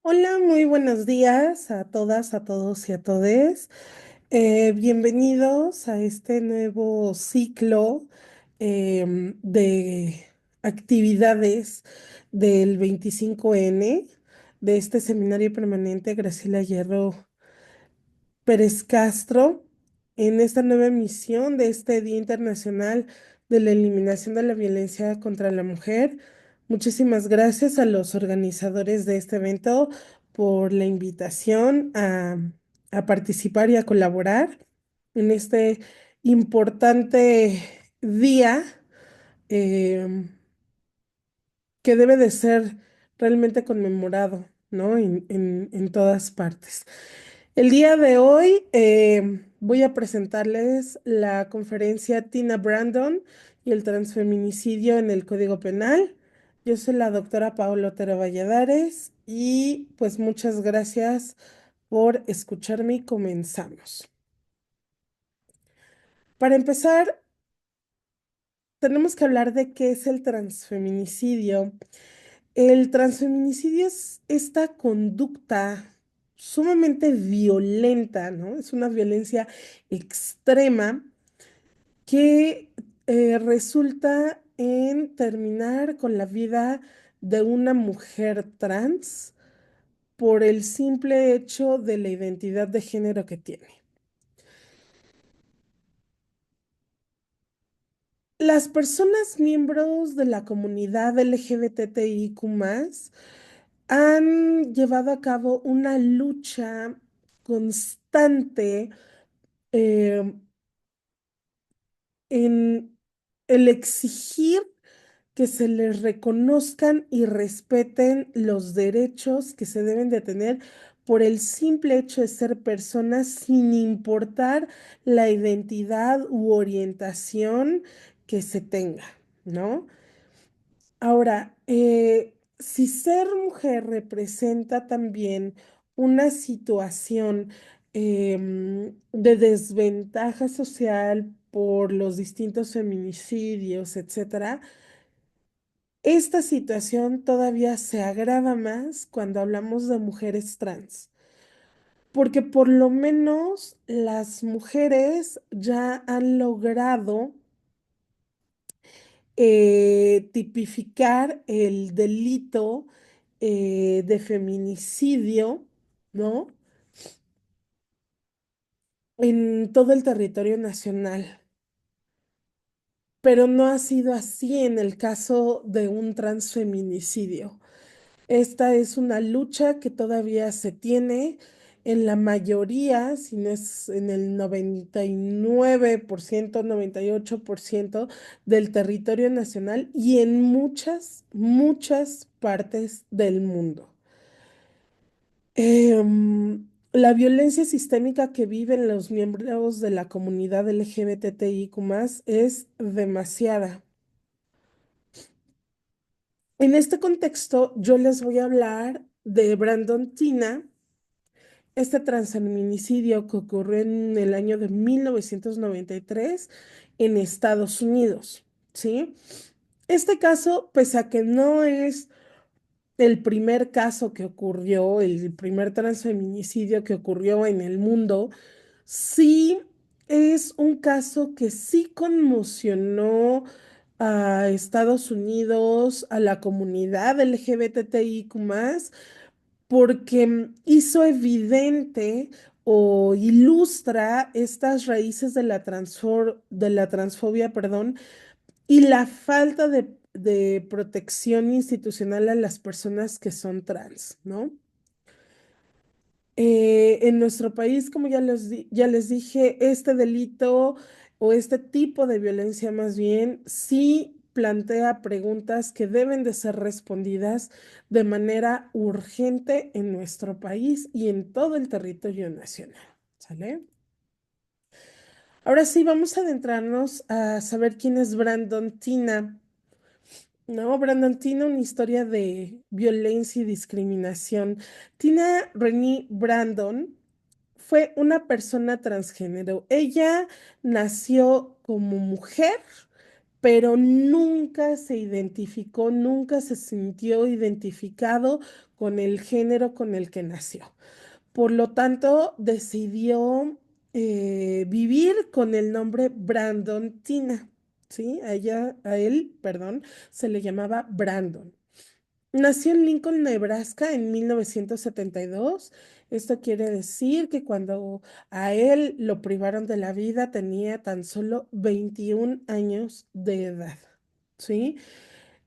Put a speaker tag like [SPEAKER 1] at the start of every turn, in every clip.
[SPEAKER 1] Hola, muy buenos días a todas, a todos y a todes. Bienvenidos a este nuevo ciclo de actividades del 25N de este seminario permanente Graciela Hierro Pérez Castro en esta nueva emisión de este Día Internacional de la Eliminación de la Violencia contra la Mujer. Muchísimas gracias a los organizadores de este evento por la invitación a participar y a colaborar en este importante día em, que debe de ser realmente conmemorado, ¿no? En todas partes. El día de hoy voy a presentarles la conferencia Tina Brandon y el transfeminicidio en el Código Penal. Yo soy la doctora Paola Otero Valladares y pues muchas gracias por escucharme y comenzamos. Para empezar, tenemos que hablar de qué es el transfeminicidio. El transfeminicidio es esta conducta sumamente violenta, ¿no? Es una violencia extrema que resulta en terminar con la vida de una mujer trans por el simple hecho de la identidad de género que tiene. Las personas miembros de la comunidad LGBTIQ+, han llevado a cabo una lucha constante eh, en el exigir que se les reconozcan y respeten los derechos que se deben de tener por el simple hecho de ser personas sin importar la identidad u orientación que se tenga, ¿no? Ahora, si ser mujer representa también una situación de desventaja social por los distintos feminicidios, etcétera, esta situación todavía se agrava más cuando hablamos de mujeres trans, porque por lo menos las mujeres ya han logrado tipificar el delito de feminicidio, ¿no? En todo el territorio nacional. Pero no ha sido así en el caso de un transfeminicidio. Esta es una lucha que todavía se tiene en la mayoría, si no es en el 99%, 98% del territorio nacional y en muchas, muchas partes del mundo. La violencia sistémica que viven los miembros de la comunidad LGBTIQ+ es demasiada. En este contexto, yo les voy a hablar de Brandon Tina, este transfeminicidio que ocurrió en el año de 1993 en Estados Unidos, ¿sí? Este caso, pese a que no es el primer caso que ocurrió, el primer transfeminicidio que ocurrió en el mundo, sí es un caso que sí conmocionó a Estados Unidos, a la comunidad LGBTIQ+, porque hizo evidente o ilustra estas raíces de de la transfobia, perdón, y la falta de protección institucional a las personas que son trans, ¿no? En nuestro país, como ya les dije, este delito o este tipo de violencia más bien sí plantea preguntas que deben de ser respondidas de manera urgente en nuestro país y en todo el territorio nacional. ¿Sale? Ahora sí, vamos a adentrarnos a saber quién es Brandon Tina. No, Brandon tiene una historia de violencia y discriminación. Tina Renee Brandon fue una persona transgénero. Ella nació como mujer, pero nunca se identificó, nunca se sintió identificado con el género con el que nació. Por lo tanto, decidió vivir con el nombre Brandon Tina, ¿sí? A él, perdón, se le llamaba Brandon. Nació en Lincoln, Nebraska, en 1972. Esto quiere decir que cuando a él lo privaron de la vida tenía tan solo 21 años de edad, ¿sí?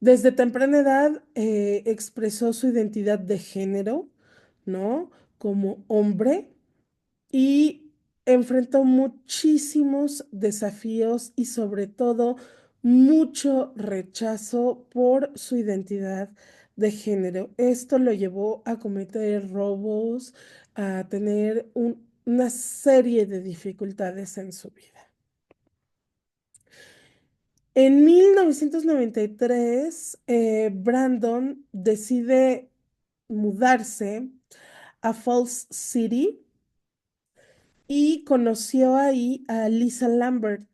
[SPEAKER 1] Desde temprana edad expresó su identidad de género, ¿no? Como hombre y enfrentó muchísimos desafíos y sobre todo mucho rechazo por su identidad de género. Esto lo llevó a cometer robos, a tener una serie de dificultades en su vida. En 1993, Brandon decide mudarse a Falls City y conoció ahí a Lisa Lambert.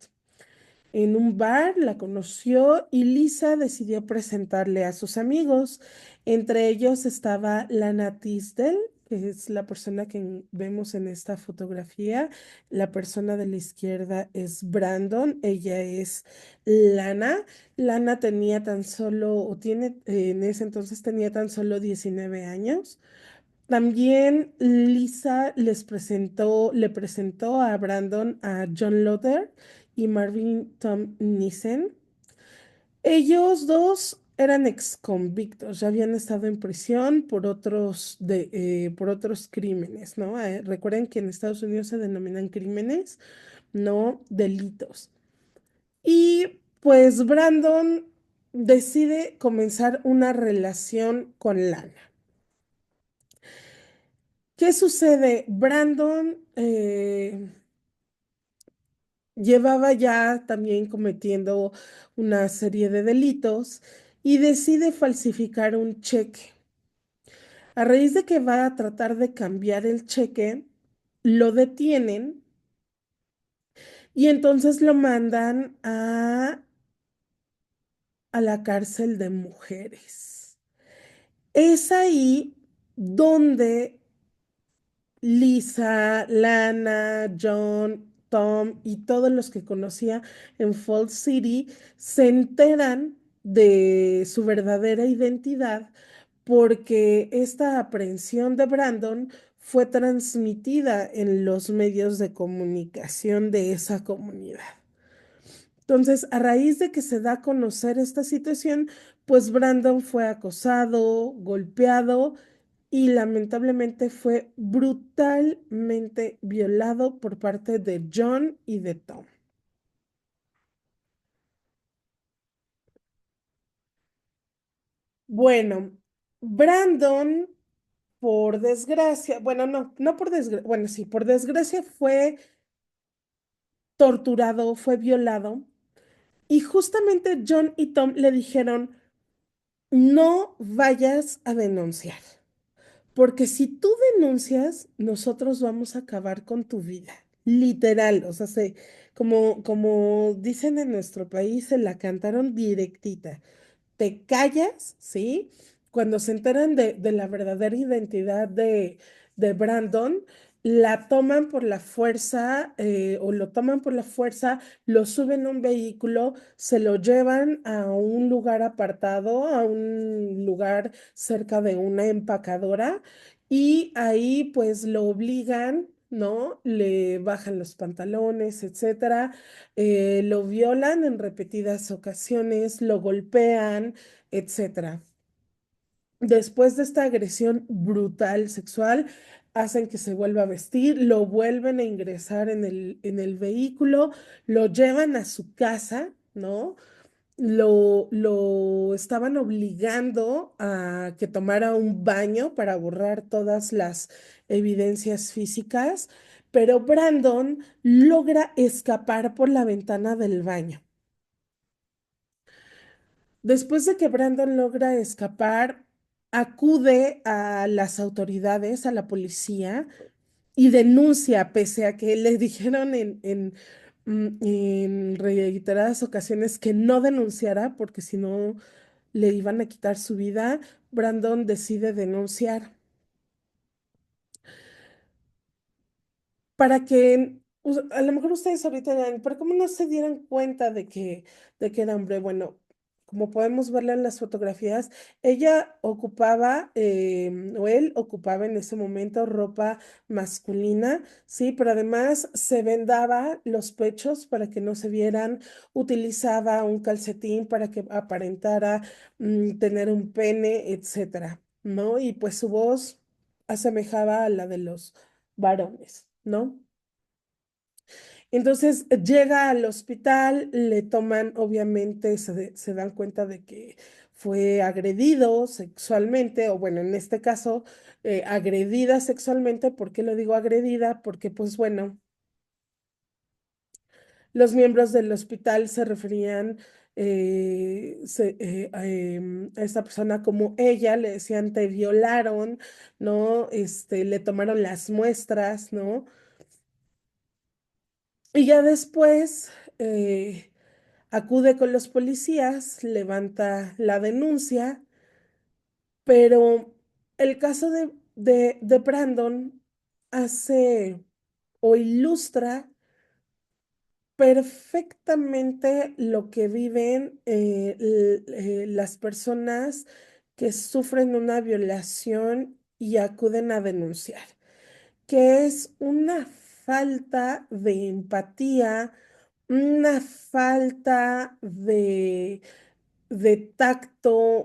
[SPEAKER 1] En un bar la conoció y Lisa decidió presentarle a sus amigos. Entre ellos estaba Lana Tisdale, que es la persona que vemos en esta fotografía. La persona de la izquierda es Brandon, ella es Lana. Lana tenía tan solo, o tiene, en ese entonces tenía tan solo 19 años. También Lisa le presentó a Brandon a John Loder y Marvin Tom Nissen. Ellos dos eran ex convictos, ya habían estado en prisión por otros crímenes, ¿no? Recuerden que en Estados Unidos se denominan crímenes, no delitos. Y pues Brandon decide comenzar una relación con Lana. ¿Qué sucede? Brandon llevaba ya también cometiendo una serie de delitos y decide falsificar un cheque. A raíz de que va a tratar de cambiar el cheque, lo detienen y entonces lo mandan a la cárcel de mujeres. Es ahí donde Lisa, Lana, John, Tom y todos los que conocía en Falls City se enteran de su verdadera identidad porque esta aprehensión de Brandon fue transmitida en los medios de comunicación de esa comunidad. Entonces, a raíz de que se da a conocer esta situación, pues Brandon fue acosado, golpeado y lamentablemente fue brutalmente violado por parte de John y de Tom. Bueno, Brandon, por desgracia, bueno, no por desgracia, bueno, sí, por desgracia fue torturado, fue violado y justamente John y Tom le dijeron, no vayas a denunciar. Porque si tú denuncias, nosotros vamos a acabar con tu vida. Literal, o sea, como dicen en nuestro país, se la cantaron directita. Te callas, ¿sí? Cuando se enteran de la verdadera identidad de Brandon, la toman por la fuerza o lo toman por la fuerza, lo suben a un vehículo, se lo llevan a un lugar apartado, a un lugar cerca de una empacadora y ahí pues lo obligan, ¿no? Le bajan los pantalones, etcétera, lo violan en repetidas ocasiones, lo golpean, etcétera. Después de esta agresión brutal sexual, hacen que se vuelva a vestir, lo vuelven a ingresar en el vehículo, lo llevan a su casa, ¿no? Lo estaban obligando a que tomara un baño para borrar todas las evidencias físicas, pero Brandon logra escapar por la ventana del baño. Después de que Brandon logra escapar, acude a las autoridades, a la policía, y denuncia, pese a que le dijeron en reiteradas ocasiones que no denunciara porque si no le iban a quitar su vida, Brandon decide denunciar para que a lo mejor ustedes ahorita dirán, pero ¿cómo no se dieran cuenta de que era hombre? Bueno, como podemos verla en las fotografías, ella ocupaba, o él ocupaba en ese momento ropa masculina, sí, pero además se vendaba los pechos para que no se vieran, utilizaba un calcetín para que aparentara tener un pene, etcétera, ¿no? Y pues su voz asemejaba a la de los varones, ¿no? Entonces llega al hospital, le toman, obviamente se dan cuenta de que fue agredido sexualmente, o bueno, en este caso, agredida sexualmente. ¿Por qué lo digo agredida? Porque pues bueno, los miembros del hospital se referían a esta persona como ella, le decían te violaron, ¿no? Le tomaron las muestras, ¿no? Y ya después acude con los policías, levanta la denuncia, pero el caso de Brandon hace o ilustra perfectamente lo que viven las personas que sufren una violación y acuden a denunciar, que es una falta de empatía, una falta de tacto,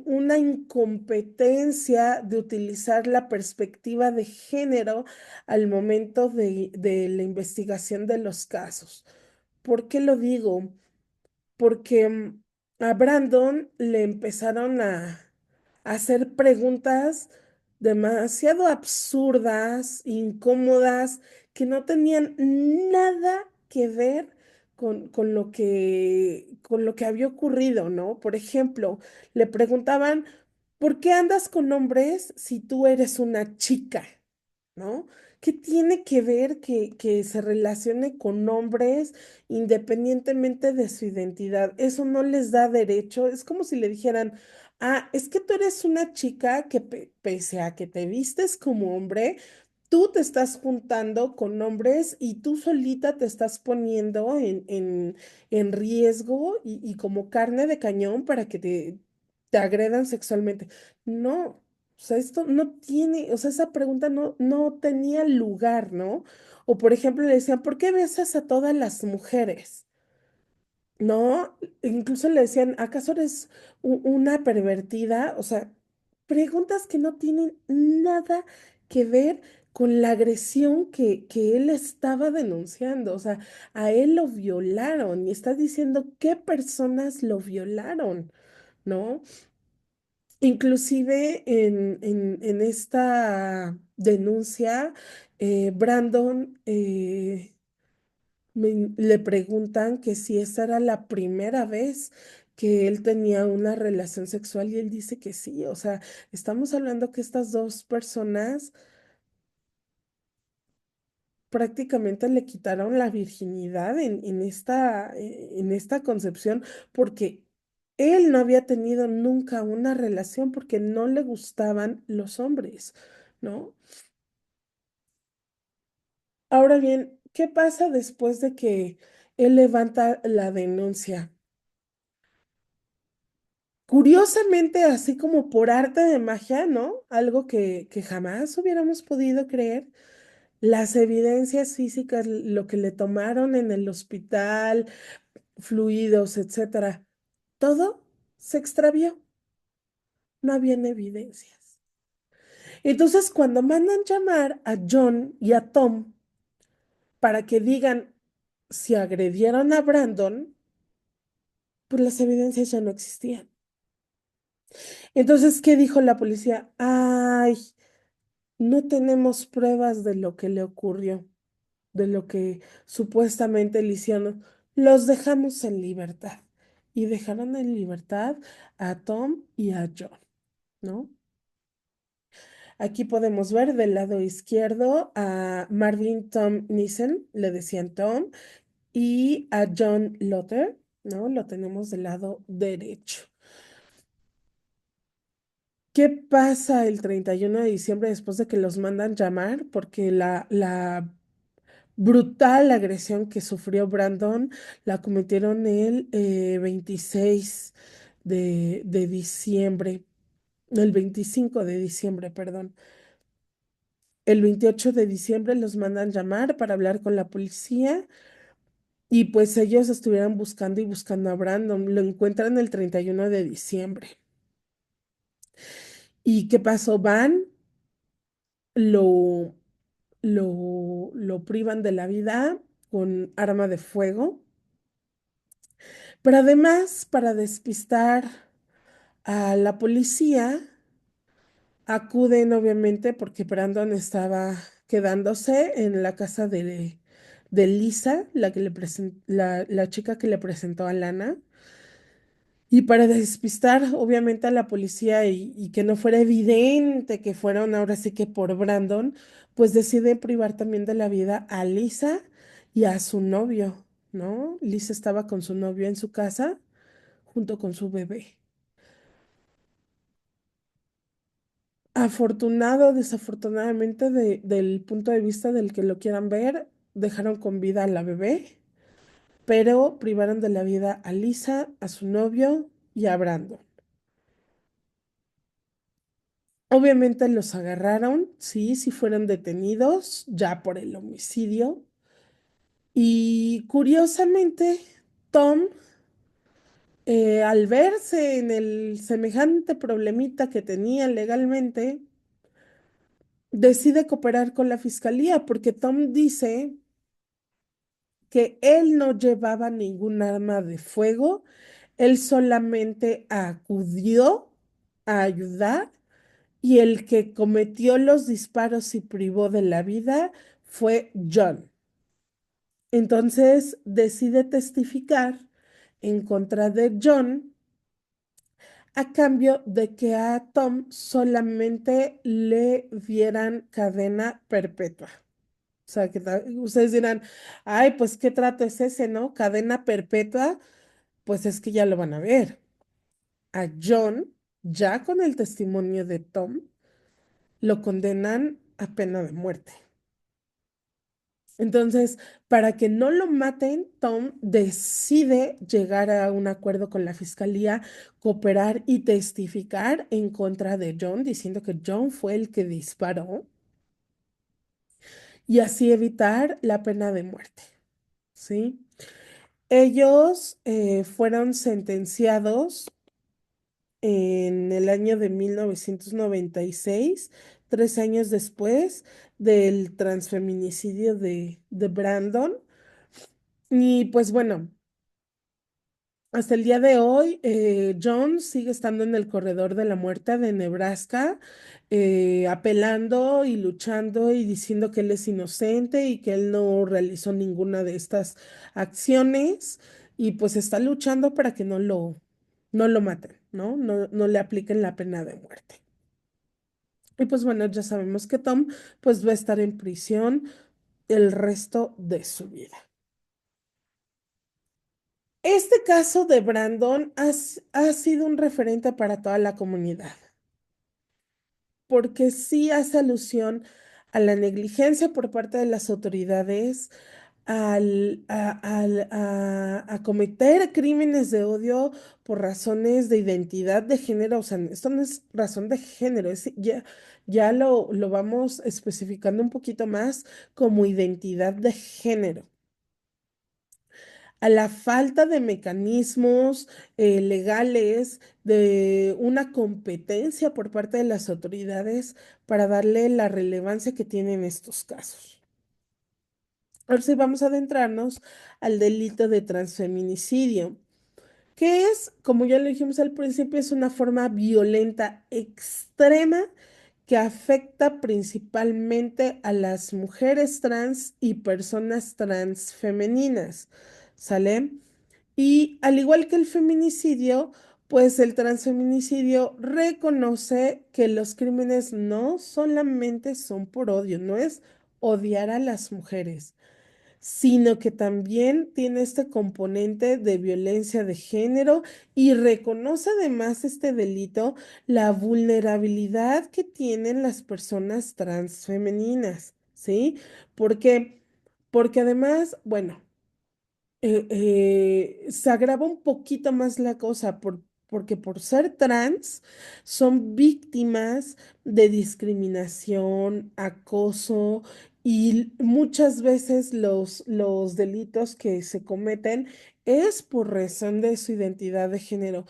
[SPEAKER 1] una incompetencia de utilizar la perspectiva de género al momento de la investigación de los casos. ¿Por qué lo digo? Porque a Brandon le empezaron a hacer preguntas demasiado absurdas, incómodas, que no tenían nada que ver con lo que había ocurrido, ¿no? Por ejemplo, le preguntaban, ¿por qué andas con hombres si tú eres una chica? ¿No? ¿Qué tiene que ver que se relacione con hombres independientemente de su identidad? Eso no les da derecho. Es como si le dijeran, ah, es que tú eres una chica que pese a que te vistes como hombre, tú te estás juntando con hombres y tú solita te estás poniendo en riesgo y como carne de cañón para que te agredan sexualmente. No. O sea, esto no tiene, o sea, esa pregunta no tenía lugar, ¿no? O por ejemplo le decían, ¿por qué besas a todas las mujeres? ¿No? Incluso le decían, ¿acaso eres una pervertida? O sea, preguntas que no tienen nada que ver con la agresión que él estaba denunciando. O sea, a él lo violaron y está diciendo qué personas lo violaron, ¿no? Inclusive en esta denuncia, Brandon le preguntan que si esa era la primera vez que él tenía una relación sexual y él dice que sí. O sea, estamos hablando que estas dos personas prácticamente le quitaron la virginidad en esta concepción porque él no había tenido nunca una relación porque no le gustaban los hombres, ¿no? Ahora bien, ¿qué pasa después de que él levanta la denuncia? Curiosamente, así como por arte de magia, ¿no? Algo que jamás hubiéramos podido creer, las evidencias físicas, lo que le tomaron en el hospital, fluidos, etcétera, todo se extravió, no habían evidencias. Entonces, cuando mandan llamar a John y a Tom para que digan si agredieron a Brandon, pues las evidencias ya no existían. Entonces, ¿qué dijo la policía? Ay, no tenemos pruebas de lo que le ocurrió, de lo que supuestamente le hicieron. Los dejamos en libertad. Y dejaron en libertad a Tom y a John, ¿no? Aquí podemos ver del lado izquierdo a Marvin Tom Nissen, le decían Tom, y a John Lotter, ¿no? Lo tenemos del lado derecho. ¿Qué pasa el 31 de diciembre después de que los mandan llamar? Porque la brutal agresión que sufrió Brandon la cometieron el 26 de diciembre, el 25 de diciembre, perdón. El 28 de diciembre los mandan llamar para hablar con la policía y pues ellos estuvieron buscando y buscando a Brandon. Lo encuentran el 31 de diciembre. ¿Y qué pasó? Van, lo, lo privan de la vida con arma de fuego, pero además para despistar a la policía, acuden obviamente porque Brandon estaba quedándose en la casa de Lisa, la, que la chica que le presentó a Lana. Y para despistar obviamente a la policía y que no fuera evidente que fueron ahora sí que por Brandon, pues decide privar también de la vida a Lisa y a su novio, ¿no? Lisa estaba con su novio en su casa junto con su bebé. Afortunado, desafortunadamente, del punto de vista del que lo quieran ver, dejaron con vida a la bebé, pero privaron de la vida a Lisa, a su novio y a Brandon. Obviamente los agarraron, sí, sí fueron detenidos ya por el homicidio. Y curiosamente, Tom, al verse en el semejante problemita que tenía legalmente, decide cooperar con la fiscalía porque Tom dice que él no llevaba ningún arma de fuego, él solamente acudió a ayudar y el que cometió los disparos y privó de la vida fue John. Entonces decide testificar en contra de John a cambio de que a Tom solamente le dieran cadena perpetua. O sea, que ustedes dirán, ay, pues qué trato es ese, ¿no? Cadena perpetua, pues es que ya lo van a ver. A John, ya con el testimonio de Tom, lo condenan a pena de muerte. Entonces, para que no lo maten, Tom decide llegar a un acuerdo con la fiscalía, cooperar y testificar en contra de John, diciendo que John fue el que disparó y así evitar la pena de muerte, ¿sí? Ellos fueron sentenciados en el año de 1996, 3 años después del transfeminicidio de Brandon. Y pues bueno, hasta el día de hoy, John sigue estando en el corredor de la muerte de Nebraska, apelando y luchando y diciendo que él es inocente y que él no realizó ninguna de estas acciones y pues está luchando para que no lo maten, ¿no? No, no le apliquen la pena de muerte. Y pues bueno, ya sabemos que Tom pues va a estar en prisión el resto de su vida. Este caso de Brandon ha sido un referente para toda la comunidad, porque sí hace alusión a la negligencia por parte de las autoridades, a cometer crímenes de odio por razones de identidad de género. O sea, esto no es razón de género, ya lo vamos especificando un poquito más como identidad de género a la falta de mecanismos legales, de una competencia por parte de las autoridades para darle la relevancia que tienen estos casos. Ahora sí vamos a adentrarnos al delito de transfeminicidio, que es, como ya lo dijimos al principio, es una forma violenta extrema que afecta principalmente a las mujeres trans y personas trans femeninas, ¿sale? Y al igual que el feminicidio, pues el transfeminicidio reconoce que los crímenes no solamente son por odio, no es odiar a las mujeres, sino que también tiene este componente de violencia de género y reconoce además este delito la vulnerabilidad que tienen las personas transfemeninas, ¿sí? ¿Por qué? Porque además, bueno, se agrava un poquito más la cosa porque por ser trans son víctimas de discriminación, acoso y muchas veces los delitos que se cometen es por razón de su identidad de género.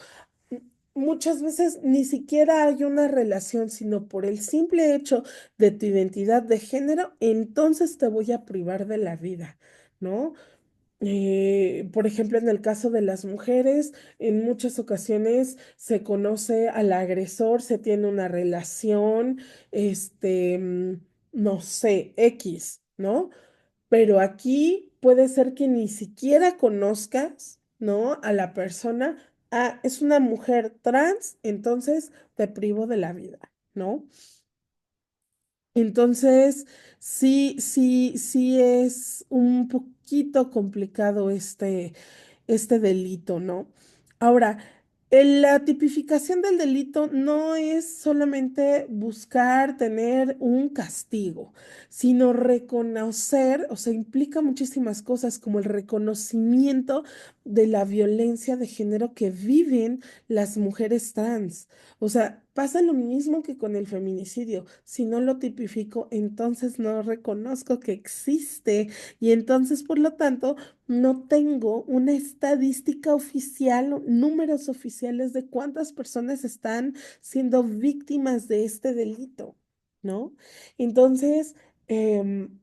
[SPEAKER 1] M- Muchas veces ni siquiera hay una relación, sino por el simple hecho de tu identidad de género, entonces te voy a privar de la vida, ¿no? Por ejemplo, en el caso de las mujeres, en muchas ocasiones se conoce al agresor, se tiene una relación, no sé, X, ¿no? Pero aquí puede ser que ni siquiera conozcas, ¿no? A la persona, ah, es una mujer trans, entonces te privo de la vida, ¿no? Entonces, sí es un poquito complicado este delito, ¿no? Ahora, la tipificación del delito no es solamente buscar tener un castigo, sino reconocer, o sea, implica muchísimas cosas como el reconocimiento de la violencia de género que viven las mujeres trans. O sea, pasa lo mismo que con el feminicidio. Si no lo tipifico, entonces no reconozco que existe y entonces, por lo tanto, no tengo una estadística oficial, o números oficiales de cuántas personas están siendo víctimas de este delito, ¿no? Entonces, em,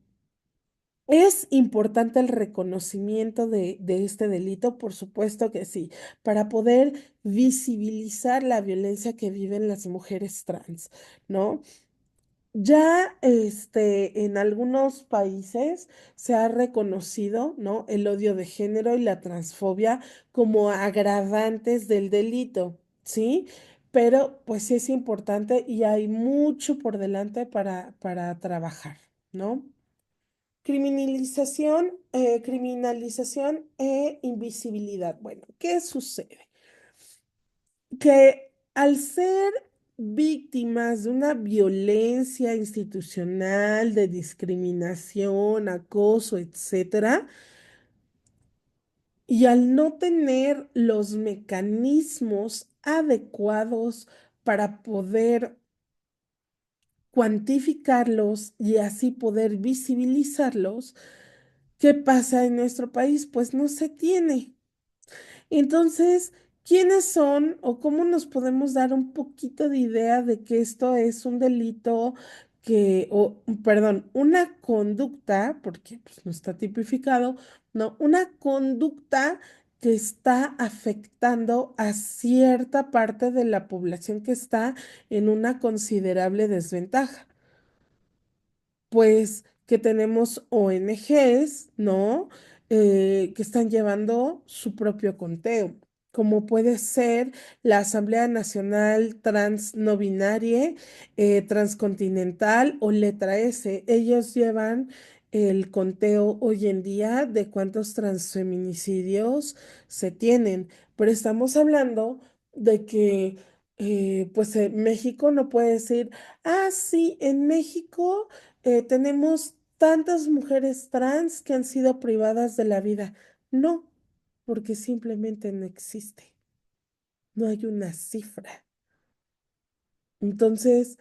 [SPEAKER 1] ¿es importante el reconocimiento de este delito? Por supuesto que sí, para poder visibilizar la violencia que viven las mujeres trans, ¿no? Ya en algunos países se ha reconocido, ¿no? El odio de género y la transfobia como agravantes del delito, ¿sí? Pero pues sí es importante y hay mucho por delante para trabajar, ¿no? Criminalización e invisibilidad. Bueno, ¿qué sucede? Que al ser víctimas de una violencia institucional, de discriminación, acoso, etcétera, y al no tener los mecanismos adecuados para poder cuantificarlos y así poder visibilizarlos, ¿qué pasa en nuestro país? Pues no se tiene. Entonces, ¿quiénes son o cómo nos podemos dar un poquito de idea de que esto es un delito o perdón, una conducta, porque pues, no está tipificado, no, una conducta que está afectando a cierta parte de la población que está en una considerable desventaja? Pues que tenemos ONGs, ¿no? Que están llevando su propio conteo, como puede ser la Asamblea Nacional Trans No Binaria, Transcontinental o Letra S. Ellos llevan el conteo hoy en día de cuántos transfeminicidios se tienen, pero estamos hablando de que, pues, México no puede decir, ah, sí, en México tenemos tantas mujeres trans que han sido privadas de la vida. No, porque simplemente no existe. No hay una cifra. Entonces,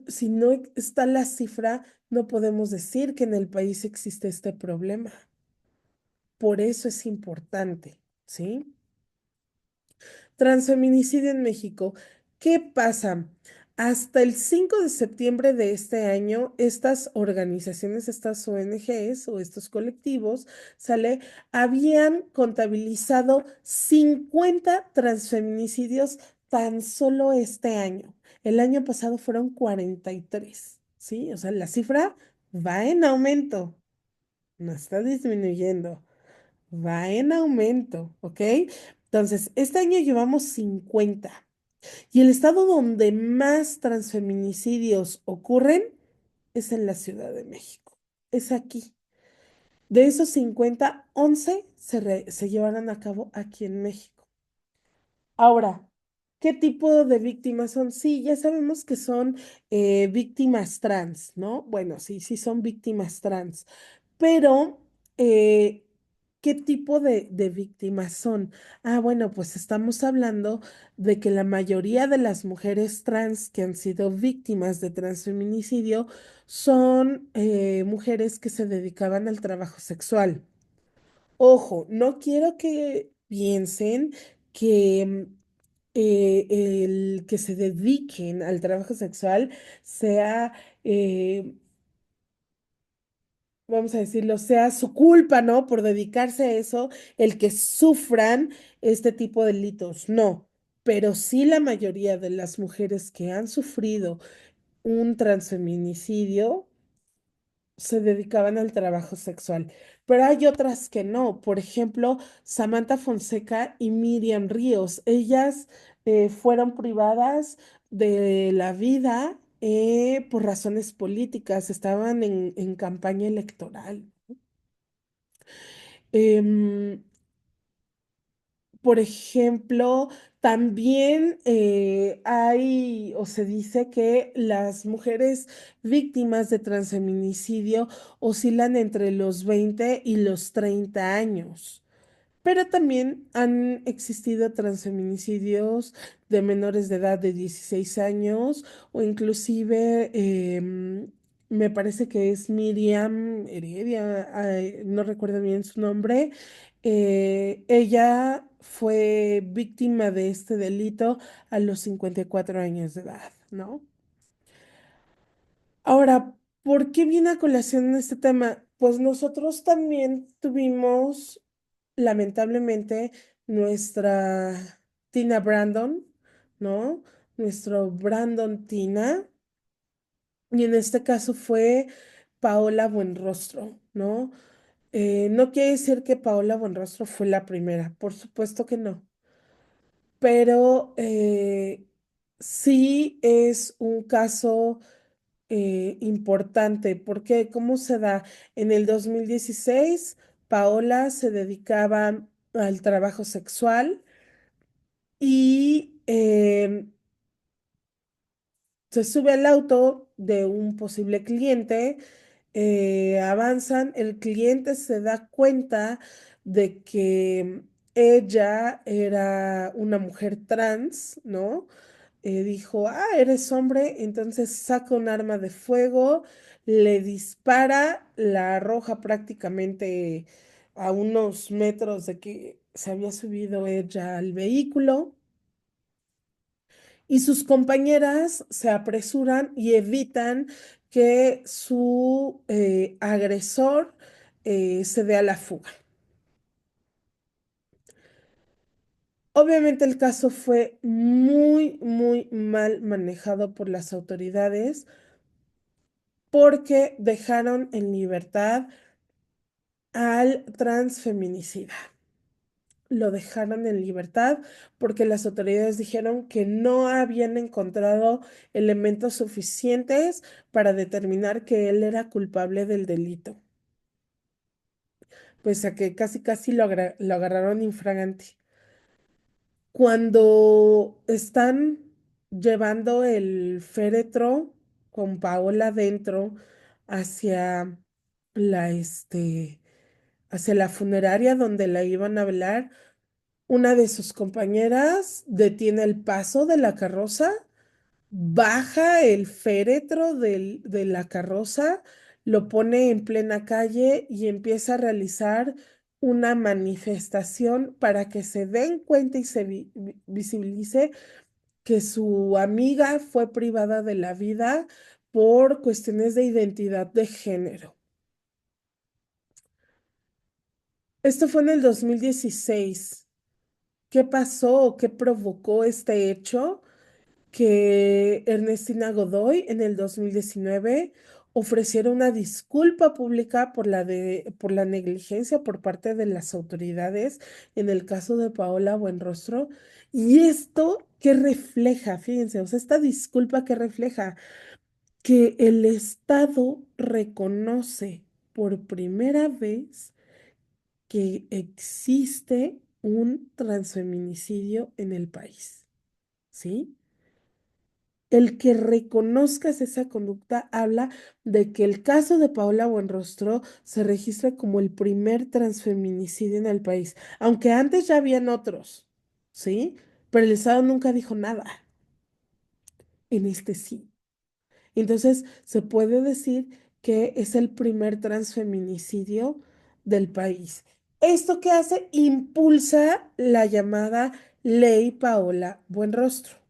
[SPEAKER 1] si no está la cifra, no podemos decir que en el país existe este problema. Por eso es importante, ¿sí? Transfeminicidio en México. ¿Qué pasa? Hasta el 5 de septiembre de este año, estas organizaciones, estas ONGs o estos colectivos, ¿sale? Habían contabilizado 50 transfeminicidios tan solo este año. El año pasado fueron 43, ¿sí? O sea, la cifra va en aumento, no está disminuyendo, va en aumento, ¿ok? Entonces, este año llevamos 50 y el estado donde más transfeminicidios ocurren es en la Ciudad de México. Es aquí. De esos 50, 11 se llevaron a cabo aquí en México. Ahora, ¿qué tipo de víctimas son? Sí, ya sabemos que son víctimas trans, ¿no? Bueno, sí, sí son víctimas trans, pero eh, ¿qué tipo de víctimas son? Ah, bueno, pues estamos hablando de que la mayoría de las mujeres trans que han sido víctimas de transfeminicidio son mujeres que se dedicaban al trabajo sexual. Ojo, no quiero que piensen que el que se dediquen al trabajo sexual sea, eh, vamos a decirlo, sea su culpa, ¿no? Por dedicarse a eso, el que sufran este tipo de delitos. No, pero sí la mayoría de las mujeres que han sufrido un transfeminicidio se dedicaban al trabajo sexual, pero hay otras que no. Por ejemplo, Samantha Fonseca y Miriam Ríos. Ellas fueron privadas de la vida por razones políticas, estaban en campaña electoral. Em, por ejemplo, también hay o se dice que las mujeres víctimas de transfeminicidio oscilan entre los 20 y los 30 años. Pero también han existido transfeminicidios de menores de edad de 16 años o inclusive me parece que es Miriam Heredia, ay, no recuerdo bien su nombre. Ella fue víctima de este delito a los 54 años de edad, ¿no? Ahora, ¿por qué viene a colación este tema? Pues nosotros también tuvimos, lamentablemente, nuestra Tina Brandon, ¿no? Nuestro Brandon Tina, y en este caso fue Paola Buenrostro, ¿no? No quiere decir que Paola Buenrostro fue la primera, por supuesto que no, pero sí es un caso importante, porque ¿cómo se da? En el 2016, Paola se dedicaba al trabajo sexual y se sube al auto de un posible cliente, avanzan, el cliente se da cuenta de que ella era una mujer trans, ¿no? Dijo, ah, eres hombre, entonces saca un arma de fuego, le dispara, la arroja prácticamente a unos metros de que se había subido ella al vehículo y sus compañeras se apresuran y evitan que su agresor se dé a la fuga. Obviamente el caso fue muy, muy mal manejado por las autoridades porque dejaron en libertad al transfeminicida. Lo dejaron en libertad porque las autoridades dijeron que no habían encontrado elementos suficientes para determinar que él era culpable del delito, pues a que casi casi lo agarraron infragante. Cuando están llevando el féretro con Paola dentro hacia la, hacia la funeraria donde la iban a velar, una de sus compañeras detiene el paso de la carroza, baja el féretro de la carroza, lo pone en plena calle y empieza a realizar una manifestación para que se den cuenta y se visibilice que su amiga fue privada de la vida por cuestiones de identidad de género. Esto fue en el 2016. ¿Qué pasó o qué provocó este hecho? Que Ernestina Godoy en el 2019 ofreciera una disculpa pública por la negligencia por parte de las autoridades en el caso de Paola Buenrostro. Y esto que refleja, fíjense, o sea, esta disculpa que refleja que el Estado reconoce. por primera vez que existe un transfeminicidio en el país, ¿sí? El que reconozcas esa conducta habla de que el caso de Paola Buenrostro se registra como el primer transfeminicidio en el país, aunque antes ya habían otros, ¿sí? Pero el Estado nunca dijo nada, en este sí. Entonces, se puede decir que es el primer transfeminicidio del país. ¿Esto qué hace? Impulsa la llamada Ley Paola Buenrostro.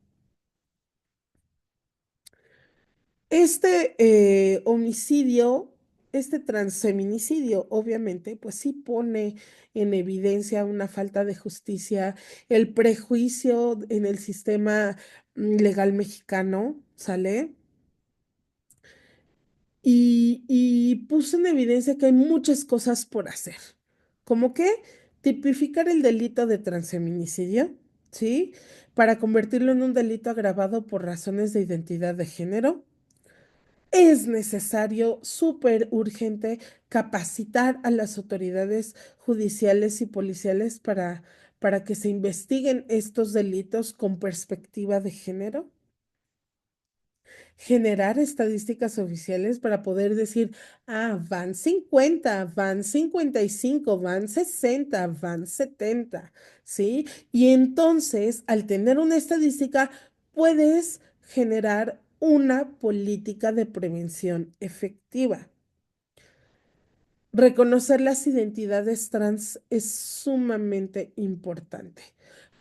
[SPEAKER 1] Este homicidio, este transfeminicidio, obviamente, pues sí pone en evidencia una falta de justicia, el prejuicio en el sistema legal mexicano, ¿sale? Y puso en evidencia que hay muchas cosas por hacer, como que tipificar el delito de transfeminicidio, ¿sí? Para convertirlo en un delito agravado por razones de identidad de género. Es necesario, súper urgente, capacitar a las autoridades judiciales y policiales para que se investiguen estos delitos con perspectiva de género. Generar estadísticas oficiales para poder decir, van 50, van 55, van 60, van 70, ¿sí? Y entonces, al tener una estadística, puedes generar una política de prevención efectiva. Reconocer las identidades trans es sumamente importante.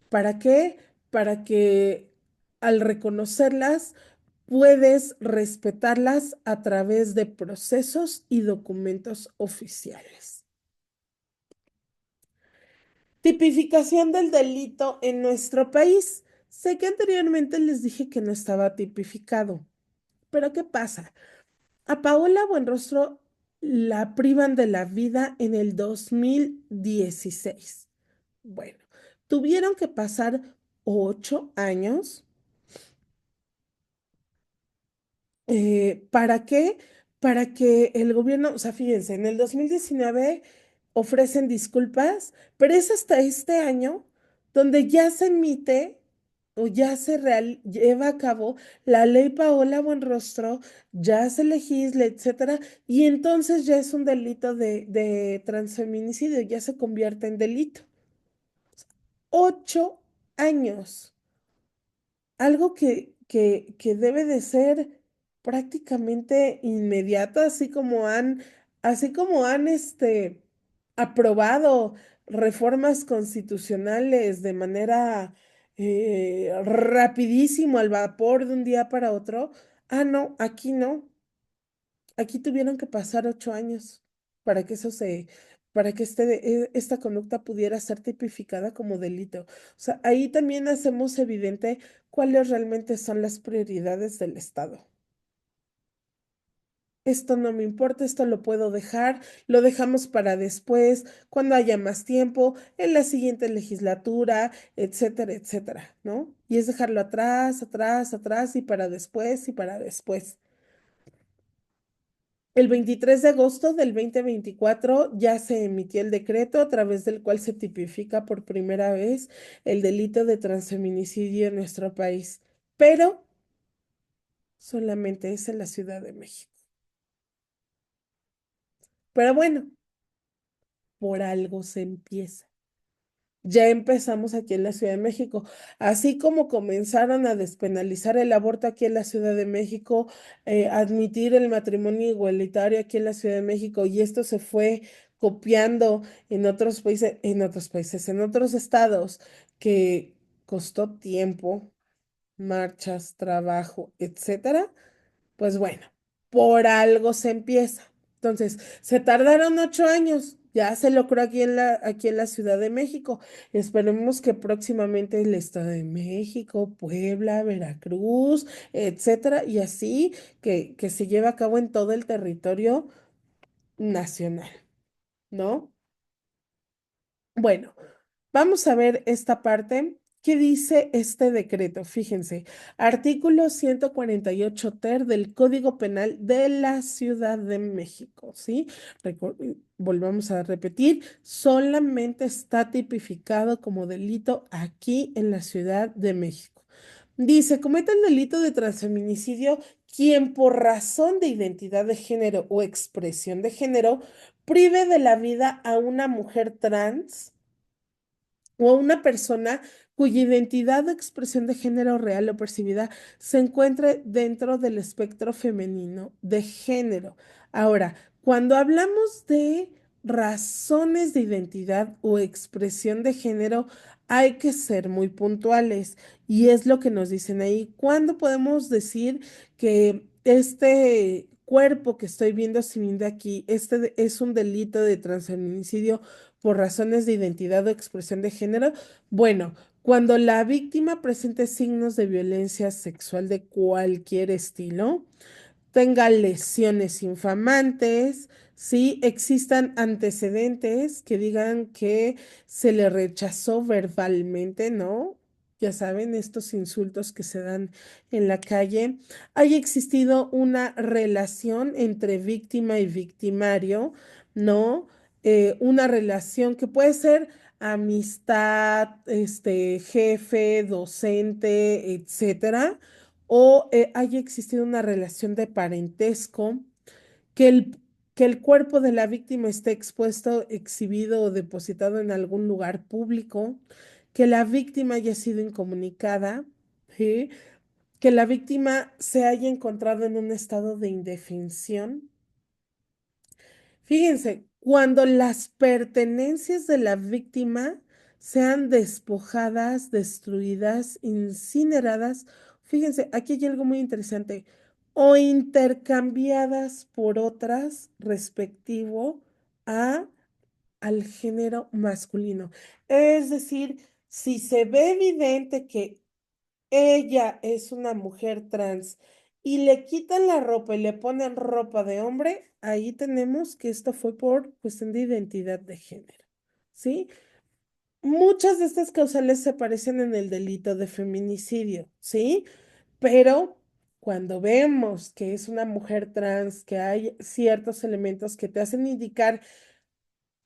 [SPEAKER 1] ¿Para qué? Para que al reconocerlas puedes respetarlas a través de procesos y documentos oficiales. Tipificación del delito en nuestro país. Sé que anteriormente les dije que no estaba tipificado, pero ¿qué pasa? A Paola Buenrostro la privan de la vida en el 2016. Bueno, tuvieron que pasar 8 años. ¿Para qué? Para que el gobierno, o sea, fíjense, en el 2019 ofrecen disculpas, pero es hasta este año donde ya se emite o ya lleva a cabo la ley Paola Buenrostro, ya se legisla, etcétera, y entonces ya es un delito de transfeminicidio, ya se convierte en delito. 8 años. Algo que debe de ser prácticamente inmediato, así como han aprobado reformas constitucionales de manera rapidísimo, al vapor de un día para otro. Ah, no, aquí no. Aquí tuvieron que pasar 8 años para que para que esta conducta pudiera ser tipificada como delito. O sea, ahí también hacemos evidente cuáles realmente son las prioridades del Estado. Esto no me importa, esto lo puedo dejar, lo dejamos para después, cuando haya más tiempo, en la siguiente legislatura, etcétera, etcétera, ¿no? Y es dejarlo atrás, atrás, atrás y para después y para después. El 23 de agosto del 2024 ya se emitió el decreto a través del cual se tipifica por primera vez el delito de transfeminicidio en nuestro país, pero solamente es en la Ciudad de México. Pero bueno, por algo se empieza. Ya empezamos aquí en la Ciudad de México. Así como comenzaron a despenalizar el aborto aquí en la Ciudad de México, admitir el matrimonio igualitario aquí en la Ciudad de México, y esto se fue copiando en otros estados, que costó tiempo, marchas, trabajo, etcétera. Pues bueno, por algo se empieza. Entonces, se tardaron 8 años, ya se logró aquí en la Ciudad de México. Esperemos que próximamente el Estado de México, Puebla, Veracruz, etcétera, y así que se lleve a cabo en todo el territorio nacional, ¿no? Bueno, vamos a ver esta parte. ¿Qué dice este decreto? Fíjense, artículo 148 ter del Código Penal de la Ciudad de México, ¿sí? Volvamos a repetir, solamente está tipificado como delito aquí en la Ciudad de México. Dice, comete el delito de transfeminicidio quien por razón de identidad de género o expresión de género prive de la vida a una mujer trans o a una persona cuya identidad o expresión de género real o percibida se encuentre dentro del espectro femenino de género. Ahora, cuando hablamos de razones de identidad o expresión de género, hay que ser muy puntuales y es lo que nos dicen ahí. ¿Cuándo podemos decir que este cuerpo que estoy viendo sin de aquí, es un delito de transfeminicidio por razones de identidad o expresión de género? Bueno, cuando la víctima presente signos de violencia sexual de cualquier estilo, tenga lesiones infamantes, ¿sí? Existan antecedentes que digan que se le rechazó verbalmente, ¿no? Ya saben, estos insultos que se dan en la calle. Haya existido una relación entre víctima y victimario, ¿no? Una relación que puede ser amistad, jefe, docente, etcétera, o haya existido una relación de parentesco, que que el cuerpo de la víctima esté expuesto, exhibido o depositado en algún lugar público, que la víctima haya sido incomunicada, ¿sí? Que la víctima se haya encontrado en un estado de indefensión. Fíjense, cuando las pertenencias de la víctima sean despojadas, destruidas, incineradas, fíjense, aquí hay algo muy interesante, o intercambiadas por otras respectivo a al género masculino. Es decir, si se ve evidente que ella es una mujer trans y le quitan la ropa y le ponen ropa de hombre, ahí tenemos que esto fue por cuestión de identidad de género, ¿sí? Muchas de estas causales se parecen en el delito de feminicidio, ¿sí? Pero cuando vemos que es una mujer trans, que hay ciertos elementos que te hacen indicar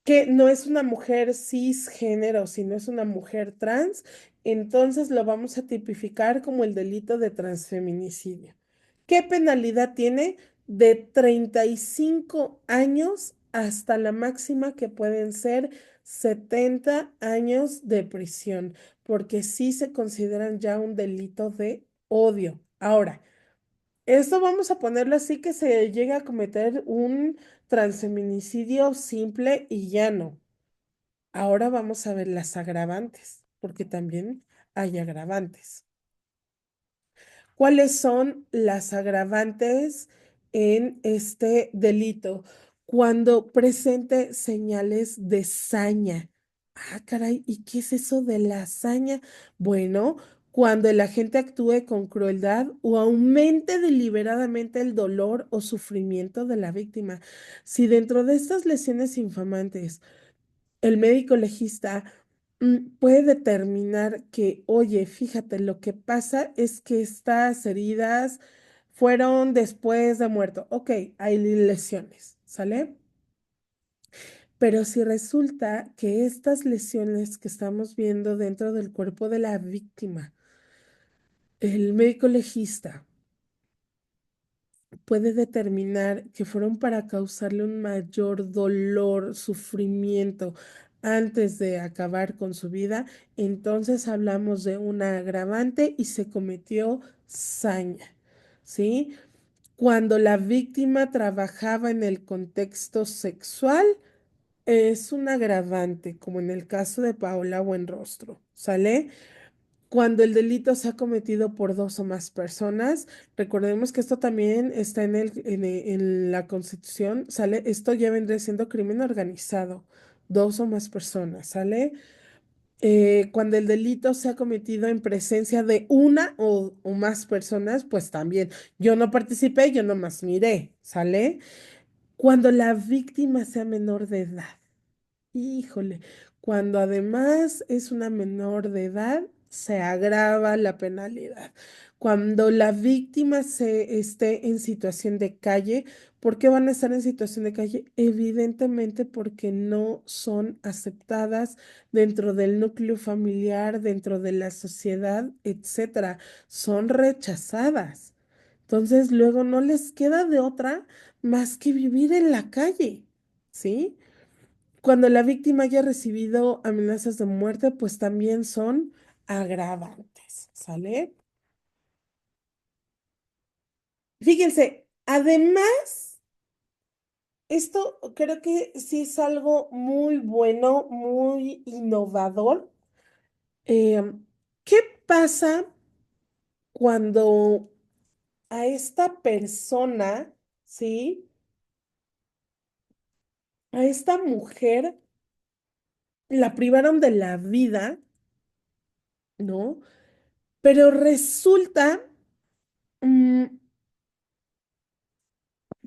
[SPEAKER 1] que no es una mujer cisgénero, sino es una mujer trans, entonces lo vamos a tipificar como el delito de transfeminicidio. ¿Qué penalidad tiene? De 35 años hasta la máxima que pueden ser 70 años de prisión, porque sí se consideran ya un delito de odio. Ahora, esto vamos a ponerlo así que se llegue a cometer un transfeminicidio simple y llano. Ahora vamos a ver las agravantes, porque también hay agravantes. ¿Cuáles son las agravantes en este delito? Cuando presente señales de saña. Ah, caray, ¿y qué es eso de la saña? Bueno, cuando el agente actúe con crueldad o aumente deliberadamente el dolor o sufrimiento de la víctima. Si dentro de estas lesiones infamantes el médico legista puede determinar que, oye, fíjate, lo que pasa es que estas heridas fueron después de muerto. Ok, hay lesiones, ¿sale? Pero si resulta que estas lesiones que estamos viendo dentro del cuerpo de la víctima, el médico legista puede determinar que fueron para causarle un mayor dolor, sufrimiento antes de acabar con su vida, entonces hablamos de una agravante y se cometió saña, ¿sí? Cuando la víctima trabajaba en el contexto sexual, es un agravante, como en el caso de Paola Buenrostro, ¿sale? Cuando el delito se ha cometido por dos o más personas, recordemos que esto también está en la Constitución, ¿sale? Esto ya vendría siendo crimen organizado, dos o más personas, ¿sale? Cuando el delito se ha cometido en presencia de una o más personas, pues también yo no participé, yo nomás miré, ¿sale? Cuando la víctima sea menor de edad. Híjole, cuando además es una menor de edad, se agrava la penalidad. Cuando la víctima se esté en situación de calle, ¿por qué van a estar en situación de calle? Evidentemente porque no son aceptadas dentro del núcleo familiar, dentro de la sociedad, etcétera. Son rechazadas. Entonces, luego no les queda de otra más que vivir en la calle, ¿sí? Cuando la víctima haya recibido amenazas de muerte, pues también son agravantes, ¿sale? Fíjense, además, esto creo que sí es algo muy bueno, muy innovador. Eh, ¿Qué pasa cuando a esta persona, ¿sí? A esta mujer la privaron de la vida, ¿no? Pero resulta mm,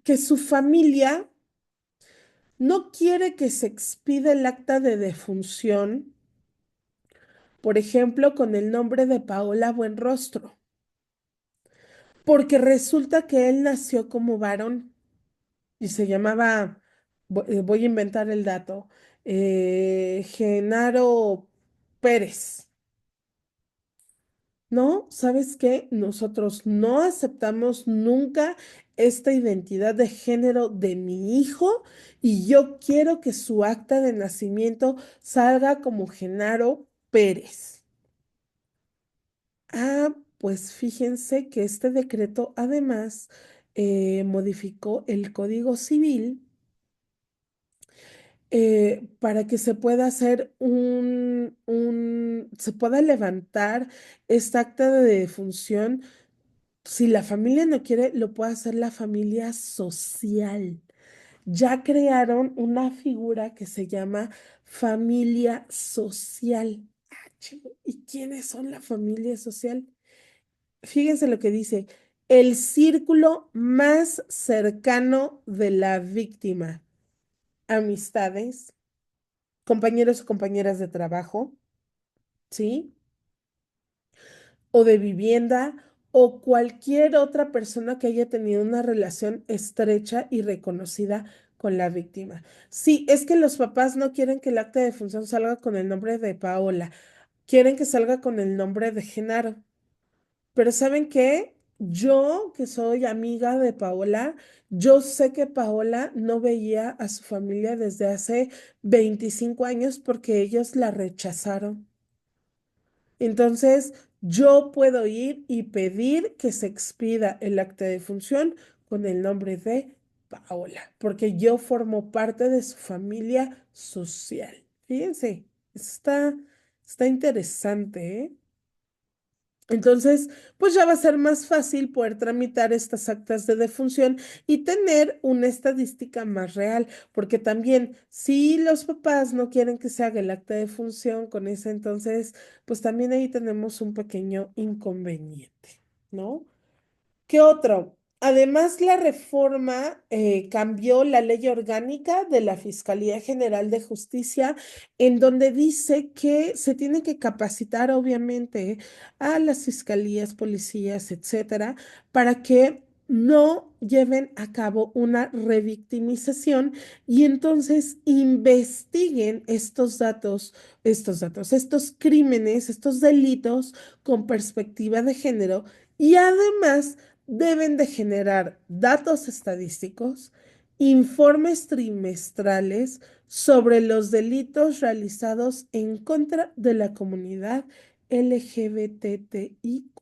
[SPEAKER 1] que su familia no quiere que se expida el acta de defunción, por ejemplo, con el nombre de Paola Buenrostro, porque resulta que él nació como varón y se llamaba, voy a inventar el dato, Genaro Pérez. No, ¿sabes qué? Nosotros no aceptamos nunca esta identidad de género de mi hijo y yo quiero que su acta de nacimiento salga como Genaro Pérez. Ah, pues fíjense que este decreto además modificó el Código Civil para que se pueda hacer se pueda levantar esta acta de defunción. Si la familia no quiere, lo puede hacer la familia social. Ya crearon una figura que se llama familia social. Ah, chingo, ¿y quiénes son la familia social? Fíjense lo que dice, el círculo más cercano de la víctima, amistades, compañeros o compañeras de trabajo, ¿sí? O de vivienda o cualquier otra persona que haya tenido una relación estrecha y reconocida con la víctima. Sí, es que los papás no quieren que el acta de defunción salga con el nombre de Paola, quieren que salga con el nombre de Genaro. Pero ¿saben qué? Yo, que soy amiga de Paola, yo sé que Paola no veía a su familia desde hace 25 años porque ellos la rechazaron. Entonces, yo puedo ir y pedir que se expida el acta de función con el nombre de Paola, porque yo formo parte de su familia social. Fíjense, está interesante, ¿eh? Entonces, pues ya va a ser más fácil poder tramitar estas actas de defunción y tener una estadística más real, porque también si los papás no quieren que se haga el acta de defunción con ese, entonces, pues también ahí tenemos un pequeño inconveniente, ¿no? ¿Qué otro? Además, la reforma cambió la ley orgánica de la Fiscalía General de Justicia, en donde dice que se tiene que capacitar, obviamente, a las fiscalías, policías, etcétera, para que no lleven a cabo una revictimización y entonces investiguen estos crímenes, estos delitos con perspectiva de género y además deben de generar datos estadísticos, informes trimestrales sobre los delitos realizados en contra de la comunidad LGBTIQ+.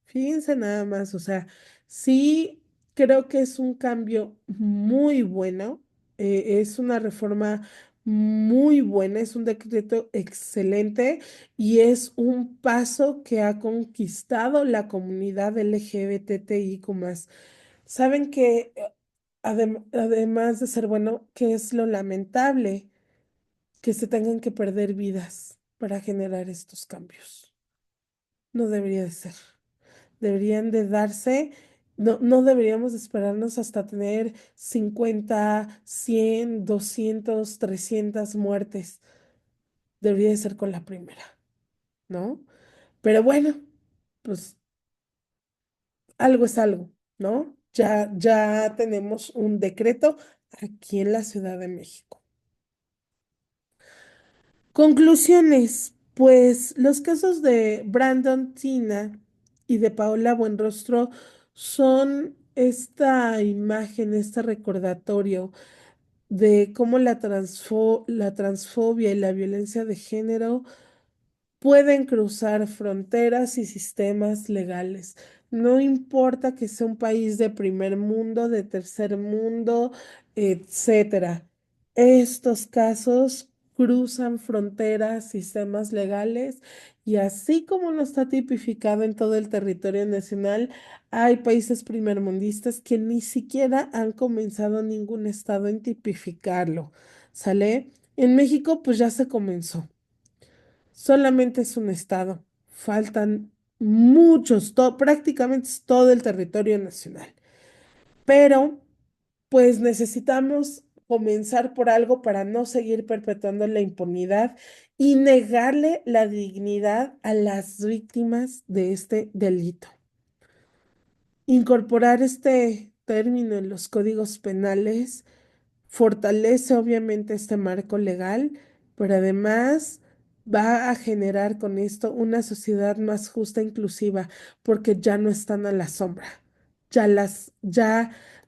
[SPEAKER 1] Fíjense nada más, o sea, sí creo que es un cambio muy bueno, es una reforma muy buena, es un decreto excelente y es un paso que ha conquistado la comunidad LGBTIQ+. Saben que además de ser bueno, que es lo lamentable que se tengan que perder vidas para generar estos cambios. No debería de ser. Deberían de darse, no deberíamos esperarnos hasta tener 50, 100, 200, 300 muertes. Debería de ser con la primera. ¿no? Pero bueno, pues algo es algo, ¿no? Ya tenemos un decreto aquí en la Ciudad de México. Conclusiones, pues los casos de Brandon Tina y de Paola Buenrostro son esta imagen, este recordatorio de cómo la transfobia y la violencia de género pueden cruzar fronteras y sistemas legales. No importa que sea un país de primer mundo, de tercer mundo, etcétera. Estos casos cruzan fronteras, sistemas legales, y así como no está tipificado en todo el territorio nacional, hay países primermundistas que ni siquiera han comenzado ningún estado en tipificarlo. ¿Sale? En México, pues ya se comenzó. Solamente es un estado. Faltan muchos, prácticamente es todo el territorio nacional. Pero, pues necesitamos comenzar por algo para no seguir perpetuando la impunidad y negarle la dignidad a las víctimas de este delito. Incorporar este término en los códigos penales fortalece obviamente este marco legal, pero además va a generar con esto una sociedad más justa e inclusiva, porque ya no están a la sombra, ya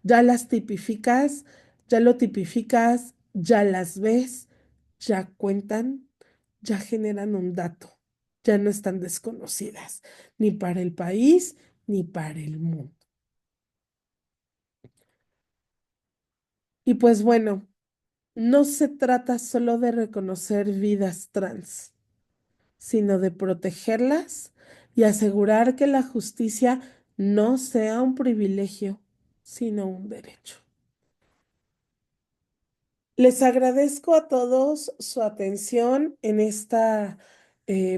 [SPEAKER 1] ya las tipificas, ya lo tipificas, ya las ves, ya cuentan, ya generan un dato, ya no están desconocidas, ni para el país, ni para el mundo. Y pues bueno. No se trata solo de reconocer vidas trans, sino de protegerlas y asegurar que la justicia no sea un privilegio, sino un derecho. Les agradezco a todos su atención en esta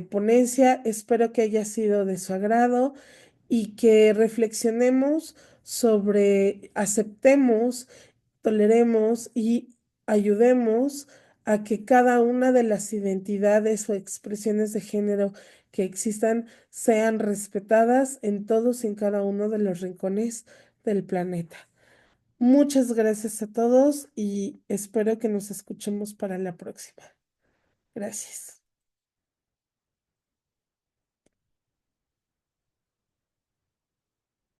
[SPEAKER 1] ponencia. Espero que haya sido de su agrado y que reflexionemos sobre, aceptemos, toleremos y ayudemos a que cada una de las identidades o expresiones de género que existan sean respetadas en todos y en cada uno de los rincones del planeta. Muchas gracias a todos y espero que nos escuchemos para la próxima. Gracias.